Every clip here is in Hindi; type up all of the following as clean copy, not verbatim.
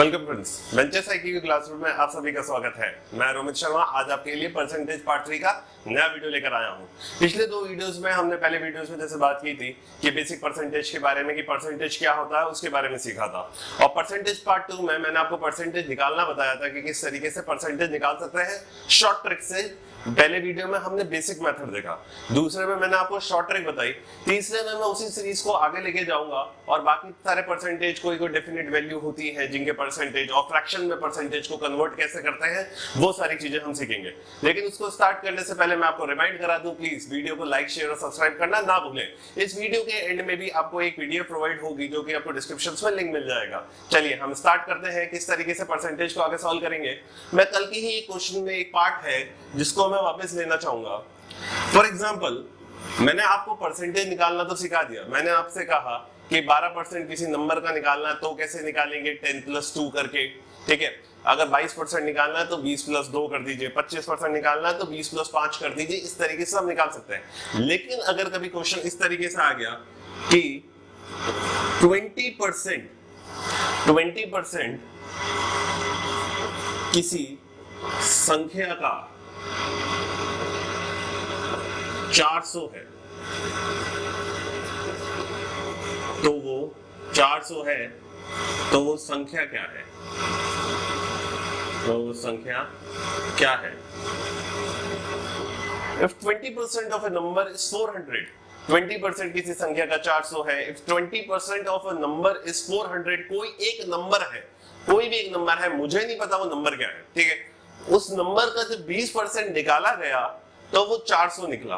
वेलकम फ्रेंड्स, वेंचर साइकिल की क्लासरूम में आप सभी का स्वागत है। मैं रोमित शर्मा आज आपके लिए परसेंटेज पार्ट 3 का नया वीडियो लेकर आया हूं। पिछले दो वीडियोस में हमने पहले वीडियोस में जैसे बात की थी कि बेसिक परसेंटेज के बारे में कि परसेंटेज क्या होता है उसके बारे में सीखा था, और परसेंटेज पार्ट 2 में मैंने आपको परसेंटेज निकालना बताया था कि किस तरीके से परसेंटेज निकाल सकते हैं शॉर्ट ट्रिक से। पहले वीडियो में हमने बेसिक मेथड देखा, दूसरे में मैंने आपको शॉर्ट ट्रिक बताई, तीसरे में मैं उसी सीरीज को आगे लेके जाऊंगा और बाकी सारे परसेंटेज कोई डेफिनेट वैल्यू होती है जिनके परसेंटेज और फ्रैक्शन में परसेंटेज को कन्वर्ट कैसे करते हैं वो सारी चीजें हम सीखेंगे। लेकिन उसको स्टार्ट करने से पहले मैं आपको रिमाइंड करा दूं, प्लीज वीडियो को लाइक शेयर और सब्सक्राइब करना ना भूलें। इस वीडियो के एंड में भी आपको एक पीडीएफ प्रोवाइड होगी जो कि आपको डिस्क्रिप्शन में लिंक मिल जाएगा। चलिए हम स्टार्ट करते हैं किस तरीके से परसेंटेज को आगे सॉल्व करेंगे। मैं कल की ही एक क्वेश्चन में एक पार्ट है जिसको मैं वापस लेना चाहूंगा। फॉर एग्जाम्पल, मैंने आपको परसेंटेज निकालना तो सिखा दिया। मैंने आपसे कहा कि 12% किसी नंबर का निकालना है तो कैसे निकालेंगे, 10 + 2 करके, ठीक है। अगर 22% निकालना है तो 20 + 2 कर दीजिए, 25% निकालना है तो 20 + 5 कर दीजिए। इस तरीके से हम निकाल सकते हैं। लेकिन अगर कभी क्वेश्चन इस तरीके से आ गया कि 20% किसी संख्या का 400 है, तो वो 400 है तो वो संख्या क्या है? तो वो संख्या क्या है? If 20% of a number is 400, 20% किसी संख्या का 400 है। If 20% of a number is 400, कोई एक नंबर है, कोई भी एक नंबर है, मुझे नहीं पता वो नंबर क्या है, ठीक है। उस नंबर का जब 20% निकाला गया तो वो 400 निकला।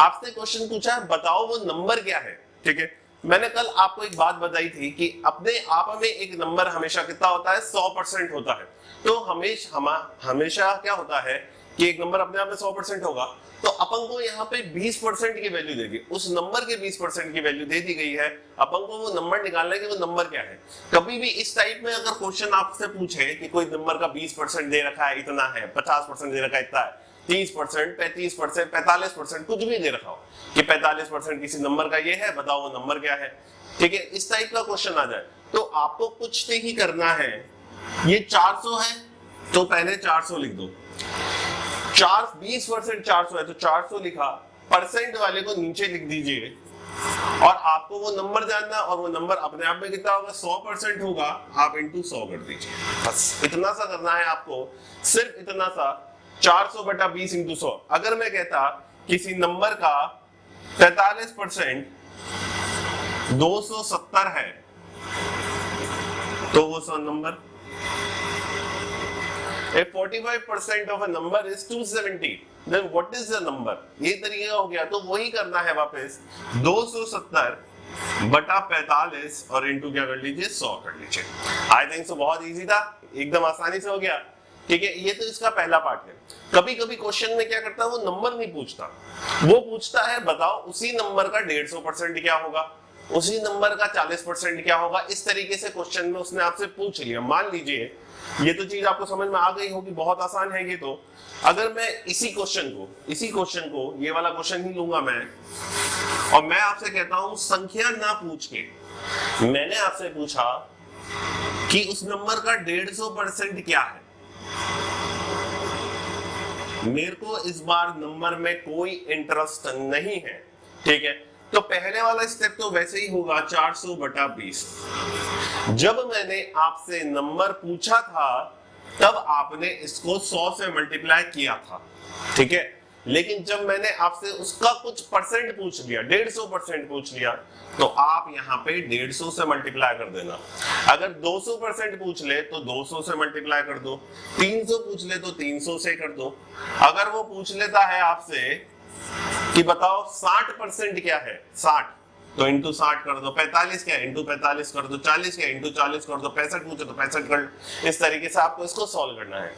आपसे क्वेश्चन पूछा है बताओ वो नंबर क्या है, ठीक है। मैंने कल आपको एक बात बताई थी कि अपने आप में एक नंबर हमेशा कितना होता है, 100% होता है। तो हमेशा क्या होता है कि एक नंबर अपने आप में 100% होगा, तो अपन को यहाँ पे 20% की वैल्यू देगी। उस नंबर के 20% की वैल्यू दे दी गई है। अपन को वो नंबर निकालना है कि वो नंबर क्या है। कभी भी इस टाइप में अगर क्वेश्चन आपसे पूछे कि कोई नंबर का 20% दे रखा है, इतना है, 50% दे रखा है, इतना है, 30%, 35%, 45%, कुछ भी दे रखा हो कि 45% किसी नंबर का ये है, बताओ वो नंबर क्या है, ठीक है। इस टाइप का क्वेश्चन आ जाए तो आपको कुछ नहीं करना है। ये 400 है तो पहले 400 लिख दो। 20% 400 है तो 400 लिखा, परसेंट वाले को नीचे लिख दीजिए, और आपको वो नंबर जानना, और वो नंबर अपने आप में कितना होगा, 100% होगा, आप इंटू 100 कर दीजिए। बस इतना सा करना है आपको, सिर्फ इतना सा। 400/20 इंटू 100। अगर मैं कहता किसी नंबर का 45% 270 है तो वो 100 number. If 45% of a number is 270, then what is the number? ये तरीका हो गया। तो वही करना है वापस, 270/45 और इंटू क्या कर लीजिए, 100 कर लीजिए। आई थिंक सो बहुत इजी था, एकदम आसानी से हो गया, ठीक है। ये तो इसका पहला पार्ट है। कभी कभी क्वेश्चन में क्या करता है, वो नंबर नहीं पूछता, वो पूछता है बताओ उसी नंबर का 150% क्या होगा, उसी नंबर का 40% क्या होगा। इस तरीके से क्वेश्चन में उसने आपसे पूछ लिया। मान लीजिए ये तो चीज आपको समझ में आ गई होगी, बहुत आसान है ये तो। अगर मैं इसी क्वेश्चन को ये वाला क्वेश्चन ही लूंगा मैं, और मैं आपसे कहता हूं संख्या ना पूछ के, मैंने आपसे पूछा कि उस नंबर का 150% क्या है। मेरे को इस बार नंबर में कोई इंटरेस्ट नहीं है, ठीक है। तो पहले वाला स्टेप तो वैसे ही होगा, 400/20। जब मैंने आपसे नंबर पूछा था तब आपने इसको 100 से मल्टीप्लाई किया था, ठीक है। लेकिन जब मैंने आपसे उसका कुछ परसेंट पूछ लिया, 150% पूछ लिया, तो आप यहाँ पे 150 से मल्टीप्लाई कर देना। अगर 200% पूछ ले तो 200 से मल्टीप्लाई कर दो, 300 पूछ ले तो 300 से कर दो। अगर वो पूछ लेता है आपसे कि बताओ 60% क्या है, 60, तो इंटू 60 कर दो। 45 क्या है, इंटू 45 कर दो। 40 क्या है, इंटू 40 कर दो। 65 पूछे तो 65 कर दो। इस तरीके से आपको इसको सॉल्व करना है।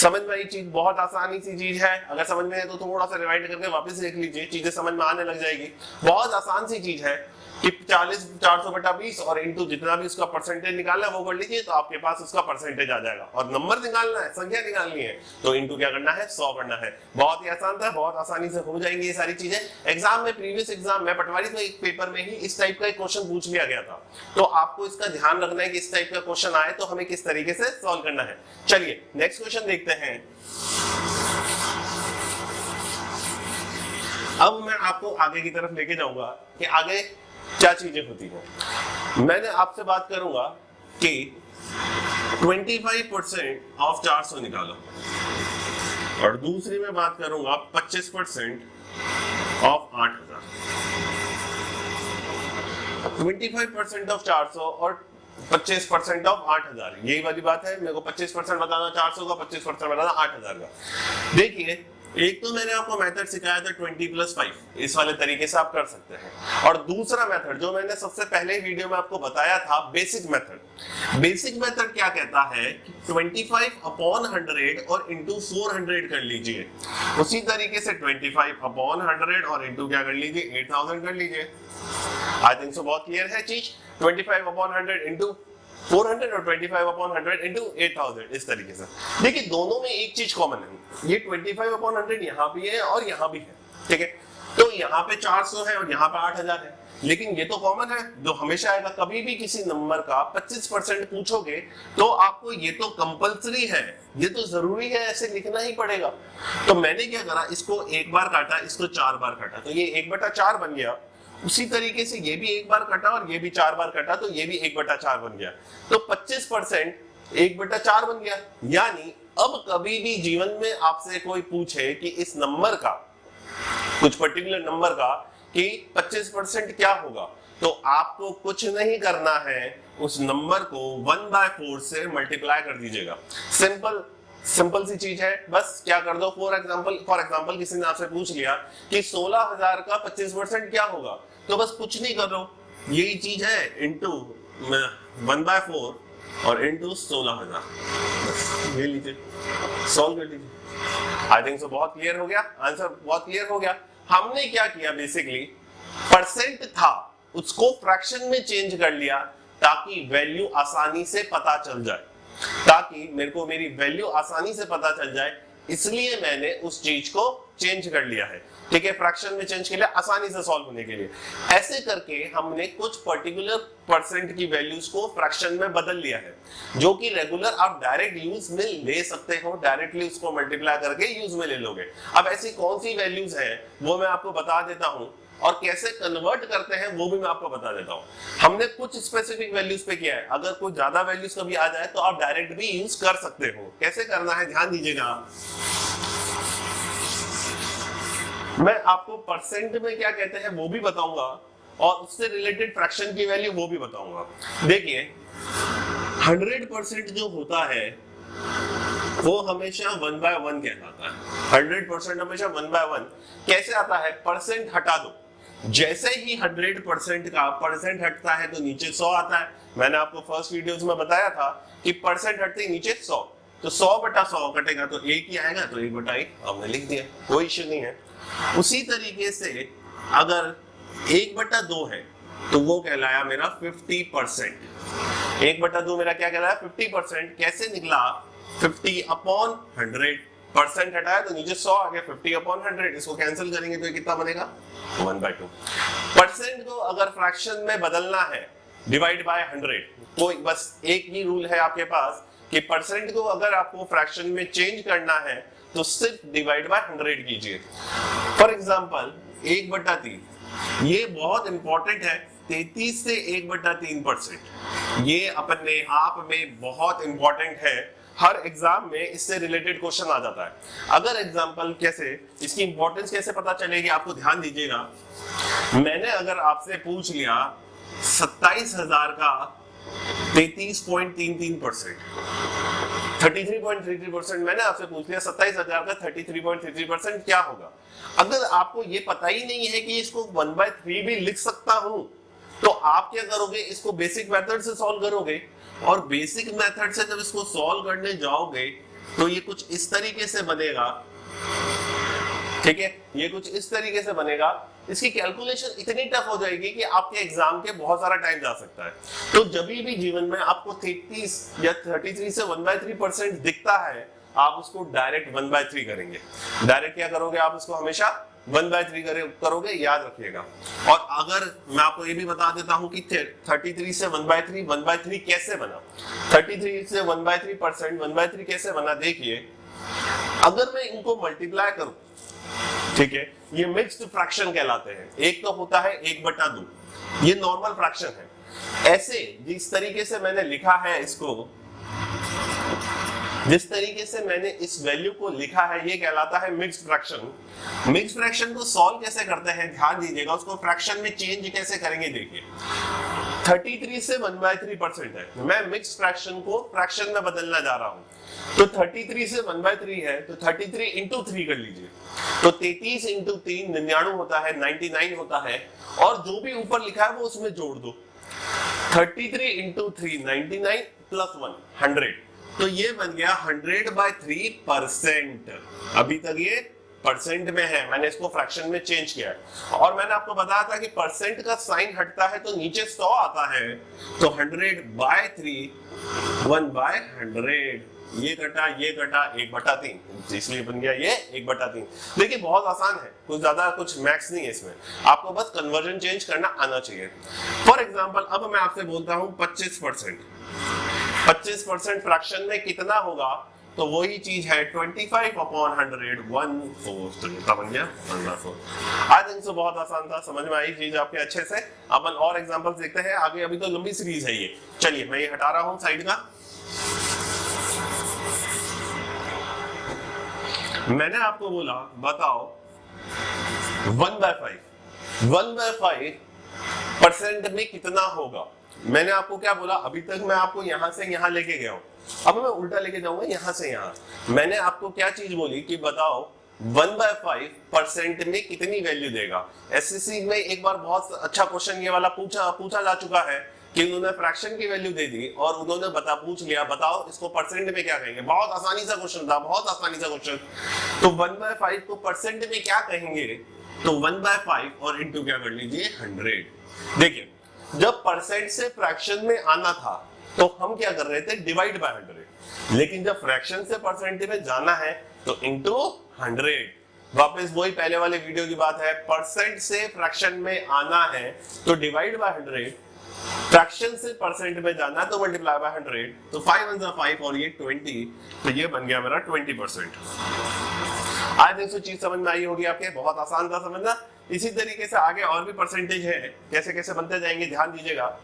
समझ में आई चीज? बहुत आसानी सी चीज है। अगर समझ में है तो थोड़ा सा रिवाइंड करके वापस देख लीजिए, चीजें समझ में आने लग जाएगी। बहुत आसान सी चीज है। कि 400/20 और इनटू जितना भी उसका परसेंटेज निकालना है वो कर लीजिए, तो आपके पास उसका परसेंटेज आ जाएगा। और नंबर निकालना है, संख्या निकालनी है, तो इनटू क्या करना है, 100 करना है। बहुत ही आसान था, बहुत आसानी से हो जाएंगी ये सारी चीजें। एग्जाम में, प्रीवियस एग्जाम में पटवारी में एक पेपर में ही इस टाइप का एक क्वेश्चन पूछ लिया गया था, तो आपको इसका ध्यान रखना है कि इस टाइप का क्वेश्चन आए तो हमें किस तरीके से सॉल्व करना है। चलिए नेक्स्ट क्वेश्चन देखते हैं। अब मैं आपको आगे की तरफ लेके जाऊंगा कि आगे क्या चीजें होती हैं। मैंने आपसे बात करूंगा कि 25% ऑफ 400 निकालो, और दूसरी में बात करूंगा 25% ऑफ 8000। 25% ऑफ 400 और 25% ऑफ 8000, यही वाली बात है। मेरे को 25% बताना 400 का, 25% बताना 8000 का। देखिए, एक तो मैंने आपको मेथड सिखाया था 20+5, इस वाले तरीके से आप कर सकते हैं। और दूसरा मेथड जो मैंने सबसे पहले वीडियो में आपको बताया था, बेसिक मेथड। बेसिक मेथड क्या कहता है कि 25/100 और इंटू 400 कर लीजिए। उसी तरीके से 25/100 और इंटू क्या कर लीजिए, 8000 कर लीजिए। आई थिंक सो बहुत क्लियर है चीज। 25/100 इंटू 400 और 25/100 इंटू 8000, इस तरीके से। देखिए, दोनों में एक चीज कॉमन है, ये 25/100 यहाँ भी है और यहाँ भी है, ठीक है। तो यहाँ पे 400 है और यहाँ पे 8000 है, लेकिन ये तो कॉमन है जो हमेशा आएगा। कभी भी किसी नंबर का 25% पूछोगे तो आपको ये तो कंपलसरी है, ये तो जरूरी है, ऐसे लिखना ही पड़ेगा। तो मैंने क्या करा, इसको एक बार काटा, इसको 4 बार काटा, तो ये 1/4 बन गया। उसी तरीके से ये भी एक बार कटा और ये भी 4 बार कटा, तो ये भी 1/4 बन गया। तो 25% 1/4 बन गया। यानी अब कभी भी जीवन में आपसे कोई पूछे कि इस नंबर का, कुछ पर्टिकुलर नंबर का, कि 25% क्या होगा, तो आपको कुछ नहीं करना है, उस नंबर को 1/4 से मल्टीप्लाई कर दीजिएगा। सिंपल सी चीज है, बस क्या कर दो। फॉर एग्जांपल किसी ने आपसे पूछ लिया कि 16000 का 25% क्या होगा, तो बस कुछ नहीं कर दो, यही चीज है, इंटू 1/4 और इंटू 16000, बस ये लीजिए, सॉल्व कर लीजिए। आई थिंक सो बहुत क्लियर हो गया, आंसर बहुत क्लियर हो गया। हमने क्या किया, बेसिकली परसेंट था उसको फ्रैक्शन में चेंज कर लिया ताकि वैल्यू आसानी से पता चल जाए, ताकि मेरे को मेरी वैल्यू आसानी से पता चल जाए, इसलिए मैंने उस चीज को चेंज कर लिया है, ठीक है। फ्रैक्शन में चेंज के लिए, आसानी से सॉल्व होने के लिए। ऐसे करके हमने कुछ पर्टिकुलर परसेंट की वैल्यूज को फ्रैक्शन में बदल लिया है, जो कि रेगुलर आप डायरेक्ट यूज में ले सकते हो, डायरेक्टली उसको मल्टीप्लाई करके यूज में ले लोगे। अब ऐसी कौन सी वैल्यूज है वो मैं आपको बता देता हूं, और कैसे कन्वर्ट करते हैं वो भी मैं आपको बता देता हूं। हमने कुछ स्पेसिफिक वैल्यूज पे किया है, अगर कोई ज्यादा वैल्यूज कभी आ जाए तो आप डायरेक्ट भी यूज कर सकते हो। कैसे करना है ध्यान दीजिएगा। मैं आपको परसेंट में क्या कहते हैं वो भी बताऊंगा, और उससे रिलेटेड फ्रैक्शन की वैल्यू वो भी बताऊंगा। देखिए, 100% जो होता है वो हमेशा 1/1 कहलाता है। 100% हमेशा 1/1 कैसे आता है, परसेंट हटा दो, जैसे ही 100% का परसेंट हटता है तो नीचे 100 आता है। मैंने आपको फर्स्ट वीडियोस में बताया था कि परसेंट हटते ही नीचे 100, तो 100/100 कटेगा तो 1 ही आएगा, तो 1/1 हमने लिख दिया, कोई इश्यू नहीं है। उसी तरीके से अगर 1/2 है तो वो कहलाया मेरा 50%। 1/2 मेरा क्या कहलाया, 50%। कैसे निकला, 50/100, परसेंट हटाया तो नीचे 100 आ गया, 50/100। इसको कैंसिल करेंगे तो ये कितना बनेगा, 1/2। परसेंट को अगर फ्रैक्शन में बदलना है, डिवाइड बाय 100, कोई बस एक ही रूल है आपके पास कि परसेंट को अगर आपको फ्रैक्शन में चेंज करना है तो सिर्फ डिवाइड बाय 100 कीजिए। फॉर एग्जांपल 1/3, ये बहुत इंपॉर्टेंट है। 33 से 1/3%, ये अपने आप में बहुत इंपॉर्टेंट है। हर एग्जाम में इससे रिलेटेड क्वेश्चन आ जाता है। अगर एग्जांपल कैसे, इसकी इंपॉर्टेंस कैसे पता चलेगी, आपको ध्यान दीजिएगा। मैंने अगर आपसे पूछ लिया 27,000 का 33.33%, 33.33%, मैंने आपसे पूछ लिया 27,000 का 33.33% क्या होगा। अगर आपको ये पता ही नहीं है कि इसको 1/3 भी लिख सकता हूं, तो आप क्या करोगे, इसको बेसिक मेथड से सॉल्व करोगे, और बेसिक मेथड से जब इसको सॉल्व करने जाओगे तो ये कुछ इस तरीके से बनेगा, ठीक है। ये कुछ इस तरीके से बनेगा इसकी कैलकुलेशन इतनी टफ हो जाएगी कि आपके एग्जाम के बहुत सारा टाइम जा सकता है। तो जब भी जीवन में आपको 33 या 33 से 1/3% दिखता है, आप उसको डायरेक्ट 1/3 करेंगे। डायरेक्ट क्या करोगे, आप उसको हमेशा 1/3 करोगे, याद रखिएगा। और अगर मैं आपको ये भी बता देता हूं कि 33 से 1/3 कैसे बना, 33 से 1/3% 1/3 कैसे बना, देखिए अगर मैं इनको मल्टीप्लाई करूं, ठीक है, ये मिक्स्ड फ्रैक्शन कहलाते हैं। एक तो होता है 1/2, ये नॉर्मल फ्रैक्शन है। ऐसे जिस तरीके से मैंने लिखा है इसको, जिस तरीके से मैंने इस वैल्यू को लिखा है, ये कहलाता है मिक्स्ड फ्रैक्शन। मिक्स्ड फ्रैक्शन को सॉल्व कैसे करते हैं, ध्यान दीजिएगा, उसको फ्रैक्शन में चेंज कैसे करेंगे, देखिए 33 से 1/3% है, मैं मिक्स्ड फ्रैक्शन को फ्रैक्शन में बदलना जा रहा हूं। तो 33 से 1/3 है, तो 33 into 3 कर लीजिए, तो 33 into 3 99 होता है, 99 होता है, और जो भी ऊपर लिखा है वो उसमें जोड़ दो। 33 into 3 99 plus 1 100, तो ये बन गया 100/3%। अभी तक ये परसेंट में है, मैंने इसको फ्रैक्शन में चेंज किया है। और मैंने आपको बताया था कि परसेंट का साइन हटता है तो नीचे 100 आता है, तो 100/3 1/100, ये कटा 1/3, इसलिए बन गया ये 1/3। देखिए बहुत आसान है, कुछ ज्यादा कुछ मैक्स नहीं है इसमें, आपको बस कन्वर्जन चेंज करना आना चाहिए। फॉर एग्जांपल अब मैं आपसे बोलता हूं 25% फ्रैक्शन में कितना होगा, तो वही चीज है 25/100 1/4, तो ये बन गया 1/4। आई थिंक सो बहुत आसान था, समझ में आई चीज आपके अच्छे से। अपन और एग्जांपल्स देखते हैं आगे, अभी तो लंबी सीरीज है ये। चलिए मैं ये हटा रहा हूं साइड का। मैंने आपको बोला बताओ 1/5% में कितना होगा। मैंने आपको क्या बोला, अभी तक मैं आपको यहां से यहां लेके गया हूं, अब मैं उल्टा लेके जाऊंगा यहां से यहां। मैंने आपको क्या चीज बोली कि बताओ 1/5% में कितनी वैल्यू देगा। एसएससी में एक बार बहुत अच्छा क्वेश्चन ये वाला पूछा जा चुका है कि उन्होंने फ्रैक्शन की वैल्यू दे दी और उन्होंने पूछ लिया बताओ इसको परसेंट में क्या कहेंगे। बहुत आसानी सा क्वेश्चन था, बहुत आसानी सा क्वेश्चन। तो 1/5 को परसेंट में क्या कहेंगे, तो 1/5 और इंटू क्या कर लीजिए 100। देखिए जब परसेंट से फ्रैक्शन में आना था तो हम क्या कर रहे थे, डिवाइड बाय 100, लेकिन जब फ्रैक्शन से परसेंट में जाना है तो इंटू 100। वापस वही पहले वाले वीडियो की बात है, परसेंट से फ्रैक्शन में आना है तो डिवाइड बाय 100, फ्रैक्शन से परसेंट में जाना है तो मल्टीप्लाई बाय 100, तो 5 1 5 और ये 20, तो ये बन गया मेरा 20%। आई थिंक सो चीज समझ में आई होगी आपके, बहुत आसान था समझना। इसी तरीके से आगे और भी परसेंटेज है, कैसे कैसे बनते जाएंगे ध्यान दीजिएगा।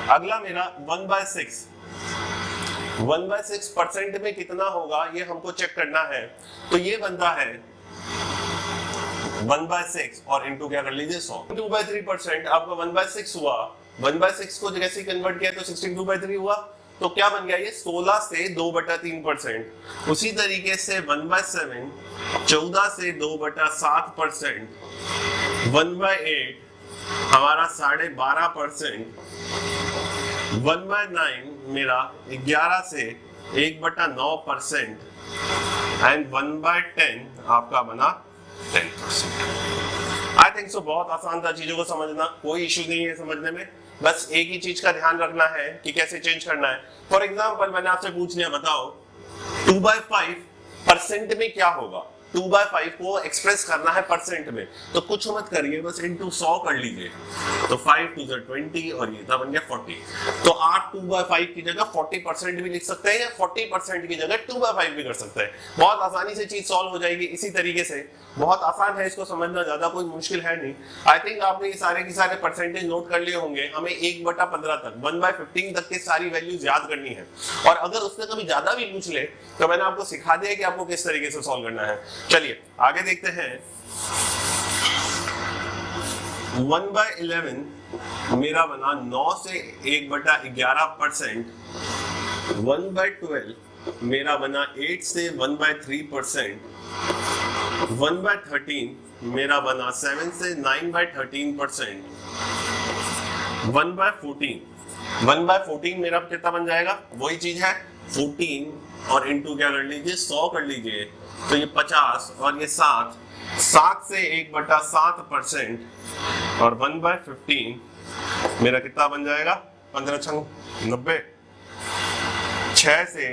अगला मेरा 1/6% में कितना होगा ये हमको चेक करना है। तो ये बनता है 1/6 और इंटू क्या कर लीजिए 100। 2/3% आपका 1/6 हुआ, 1/6 को जैसे कन्वर्ट किया तो 62/3 हुआ, तो क्या बन गया ये 16 से 2/3%। उसी तरीके से 1/7 14 से 2/7%, 1/8 हमारा 12.5%, 1/9 मेरा 11 से 1/9% एंड 1/10 आपका बना 10%। आई थिंक सो बहुत आसान था चीजों को समझना, कोई इश्यू नहीं है समझने में, बस एक ही चीज का ध्यान रखना है कि कैसे चेंज करना है। फॉर एग्जाम्पल मैंने आपसे पूछ लिया बताओ 2/5% में क्या होगा। 2/5 को एक्सप्रेस करना है परसेंट में, तो कुछ मत करिए, बस इंटू 100 कर लीजिए, तो 5 2 20 और ये बन गया 40। तो आप 2/5 की जगह 40% भी लिख सकते हैं या 40% की जगह 2/5 भी कर सकते हैं। बहुत आसानी से चीज सॉल्व हो जाएगी इसी तरीके से, बहुत आसान है इसको समझना, ज्यादा कोई मुश्किल है नहीं। आई थिंक आपने ये सारे के सारे परसेंटेज नोट कर लिए होंगे। हमें 1/15 तक 1/15 तक के सारी वैल्यूज याद करनी है, और अगर उसने कभी ज्यादा भी पूछ ले तो मैंने आपको सिखा दिया कि आपको किस तरीके से सॉल्व करना है। चलिए आगे देखते हैं। 1/11 मेरा बना 9 से 1/11%, 1/12 मेरा बना 8 से 1/3%, 1/13 मेरा बना 7 से 9/13%, 1/14 मेरा कितना बन जाएगा, वही चीज है 14 और इंटू क्या कर लीजिए 100 कर लीजिए, तो ये 50 और ये 7, 7 से 1/7% और 1/15 मेरा कितना बन जाएगा 15 छंग 90, 6 से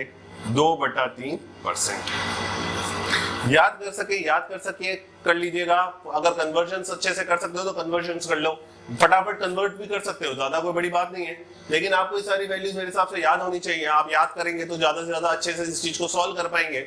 2/3%। याद कर सके कर लीजिएगा। अगर कन्वर्जन अच्छे से कर सकते हो तो कन्वर्जन कर लो, फटाफट कन्वर्ट भी कर सकते हो, ज्यादा कोई बड़ी बात नहीं है। लेकिन आपको ये सारी वैल्यूज मेरे हिसाब से याद होनी चाहिए। आप याद करेंगे तो ज्यादा से ज्यादा अच्छे से इस चीज को सॉल्व कर पाएंगे।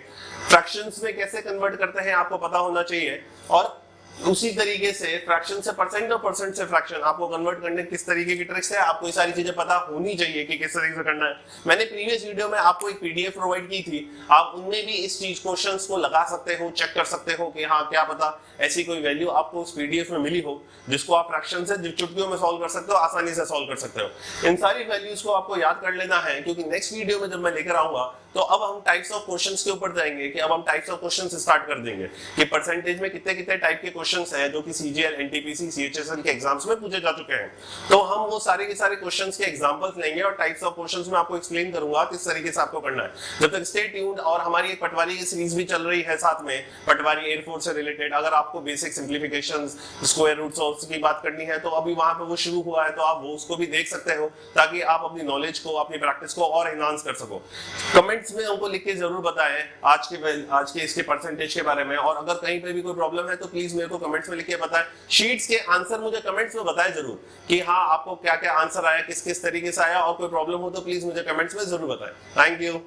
फ्रैक्शंस में कैसे कन्वर्ट करते हैं आपको पता होना चाहिए, और उसी तरीके से फ्रैक्शन से परसेंट और परसेंट से फ्रैक्शन आपको कन्वर्ट करने किस तरीके की ट्रिक्स है, आपको ये सारी चीजें पता होनी चाहिए कि किस तरीके से करना है। मैंने प्रीवियस वीडियो में आपको एक पीडीएफ प्रोवाइड की थी, आप उनमें भी इस चीज क्वेश्चंस को लगा सकते हो, चेक कर सकते हो कि हाँ क्या पता ऐसी कोई वैल्यू आपको उस पीडीएफ में मिली हो जिसको आप फ्रैक्शन से चुटकियों में सॉल्व कर सकते हो, आसानी से सॉल्व कर सकते हो। इन सारी वैल्यूज को आपको याद कर लेना है, क्योंकि नेक्स्ट वीडियो में जब मैं लेकर आऊंगा तो अब हम टाइप्स ऑफ क्वेश्चंस के ऊपर जाएंगे कि अब हम टाइप्स ऑफ क्वेश्चंस स्टार्ट कर देंगे कि परसेंटेज में कितने कितने टाइप के क्वेश्चंस हैं जो कि सीजीएल, एनटीपीसी, सीएचएसएल के एग्जाम्स में पूछे जा चुके हैं। तो हम वो सारे के सारे क्वेश्चंस के एग्जांपल्स लेंगे और टाइप्स ऑफ क्वेश्चंस में आपको एक्सप्लेन करूंगा किस तरीके से आपको करना है। जब तक स्टे ट्यून्ड। और हमारी एक पटवारी की सीरीज भी चल रही है साथ में, पटवारी एयरफोर्स से रिलेटेड। अगर आपको बेसिक सिंप्लीफिकेशंस, स्क्वायर रूट्स और की बात करनी है तो अभी वहां पे वो शुरू हुआ है, तो आप वो उसको भी देख सकते हो ताकि आप अपनी नॉलेज को, अपनी प्रैक्टिस को और एनहांस कर सको। कमेंट्स में हमको लिख के जरूर बताएं आज के इसके परसेंटेज के बारे में, और अगर कहीं पे भी कोई प्रॉब्लम है तो प्लीज मेरे को कमेंट्स में लिख के बताएं। शीट्स के आंसर मुझे कमेंट्स में बताएं जरूर कि हाँ आपको क्या क्या आंसर आया, किस किस तरीके से आया, और कोई प्रॉब्लम हो तो प्लीज मुझे कमेंट्स में जरूर बताएं। Thank you.